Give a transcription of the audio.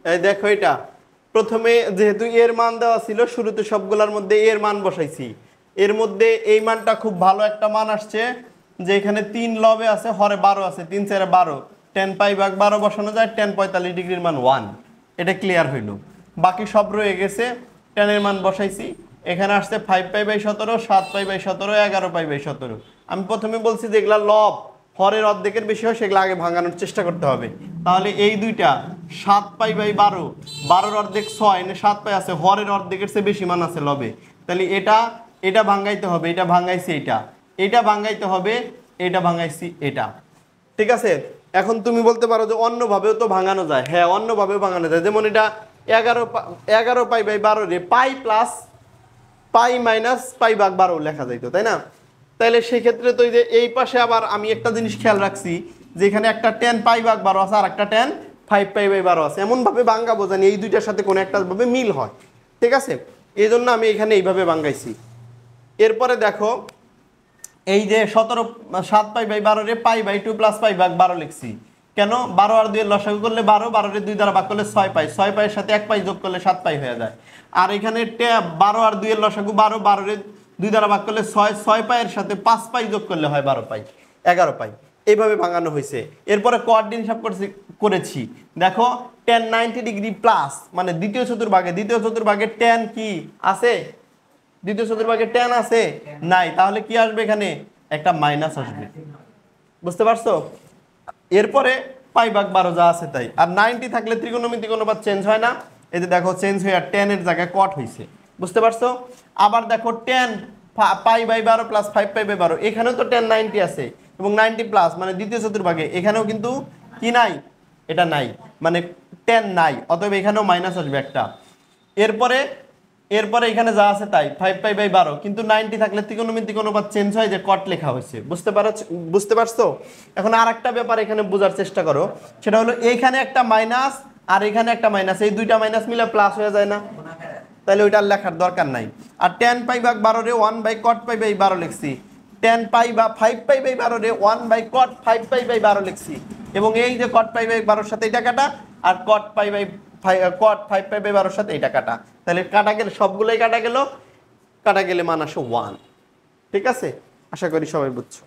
এই দেখো এটা প্রথমে যেহেতু এর মান দেওয়া ছিল শুরুতে সবগুলোর মধ্যে এর মান বসাইছি, এর মধ্যে এই মানটা খুব ভালো একটা মান আসছে যে এখানে 3 লবে আছে, হরে 12 আছে, 3 4 12, tan পাই ভাগ 12 বসানো যায়, tan 45 ডিগ্রির মান 1। এটা ক্লিয়ার হইল। বাকি সব রয়ে গেছে, tan এর মান বসাইছি, এখানে আসছে 5 pi by 17, 7 pi by 17, 11 pi by 17। আমি প্রথমে বলছি যে এগুলা লব হরের অর্ধেকের বেশি হয় সেগুলো আগে ভাঙানোর চেষ্টা করতে হবে। তাহলে এই দুইটা 7 পাই বাই 12, 12 অর্ধেক 6, এনে 7 পাই আছে, হরের অর্ধেকের চেয়ে বেশি মান আছে লবে। তাহলে এটা ভাঙাইতে হবে, এটা ভাঙাইছি, এটা ভাঙাইতে হবে, এটা ভাঙাইছি, এটা। ঠিক আছে, এখন তুমি বলতে পারো যে অন্যভাবেও তো ভাঙানো যায়। হ্যাঁ, অন্যভাবেও ভাঙানো যায়। যেমন এটা 11 পাই বাই 12 রে পাই প্লাস পাই মাইনাস পাই ভাগ 12 লেখা যাইতো, তাই না? তাহলে সেক্ষেত্রে তো যে এই পাশে আবার আমি একটা জিনিস খেয়াল রাখছি যে এখানে একটা tan পাই ভাগ 12 আছে আর একটা tan 5 পাই বাই 12 আছে, এমনভাবে ভাঙাবো জানি এই দুইটার সাথে কোনো একটা ভাবে মিল হয়। ঠিক আছে, এই জন্য আমি এখানে এইভাবে ভাঙাইছি। এরপরে দেখো এই যে 7 পাই বাই 12 রে পাই বাই 2 প্লাস পাই ভাগ 12 লিখছি কেন? 12 আর 2 এর লসাগু করলে 12, 12 রে 2 দ্বারা ভাগ করলে 6 পাই, 6 পাইয়ের সাথে 1 পাই যোগ করলে 7 পাই হয়ে যায়। আর এখানে 12 আর 2 এর লসাগু 12, 12 রে 2 দ্বারা ভাগ করলে 6, 6 পাইয়ের সাথে 5 পাই যোগ করলে হয় 12 পাই, 11 পাই। এইভাবে ভাঙানো হয়েছে। এরপরে কোঅর্ডিনেট হিসাব করেছি, দেখো tan 90 ডিগ্রি প্লাস মানে দ্বিতীয় চতুর্ভাগে tan কি আছে? দ্বিতীয় চতুর্ভাগে tan আছে নাই, তাহলে কি আসবে? এখানে একটা মাইনাস আসবে। বুঝতে পারছো? এরপরে পাই ভাগ 12 যা আছে তাই। আর 90 থাকলে ত্রিকোণমিতিক অনুপাত চেঞ্জ হয় না, এই যে দেখো চেঞ্জ হয়ে আর tan এর জায়গায় কট হয়েছে। বুঝতে পারছো? আবার দেখো tan pi by 12 plus 5 pi by 12, এখানেও তো tan 90 আছে এবং 90 প্লাস মানে দ্বিতীয় চতুর্ভাগে এখানেও কিন্তু কি নাই? এটা নাই, মানে tan নাই, অতএব এখানেও মাইনাস আসবে একটা। এরপরে এখানে যা আছে তাই 5 পাই বাই 12, কিন্তু 90 থাকলে ত্রিকোণমিতিক অনুপাত চেঞ্জ হয়, যে কট লেখা হয়েছে। বুঝতে পারছো? এখন আর একটা ব্যাপার এখানে বোঝার চেষ্টা করো, সেটা হলো এইখানে একটা মাইনাস আর এখানে একটা মাইনাস, এই দুইটা মাইনাস মিলে প্লাস হয়ে যায় না? তাহলে ওইটা লেখার দরকার নাই। আর tan পাই ভাগ 12 রে 1 বাই cot পাই বাই 12 লিখছি, tan পাই বা 5 পাই বাই 12 রে 1 বাই cot 5 পাই বাই 12 লিখছি, এবং এই যে cot পাই বাই 12 সাথে এটা কাটা আর cot 5 পাই বাই 12 সাথে এটা কাটা, তাহলে কাটা গেলে সবগুলোই কাটা গেল, কাটা গেলে মান আসে 1। ঠিক আছে, আশা করি সবাই বুঝছো।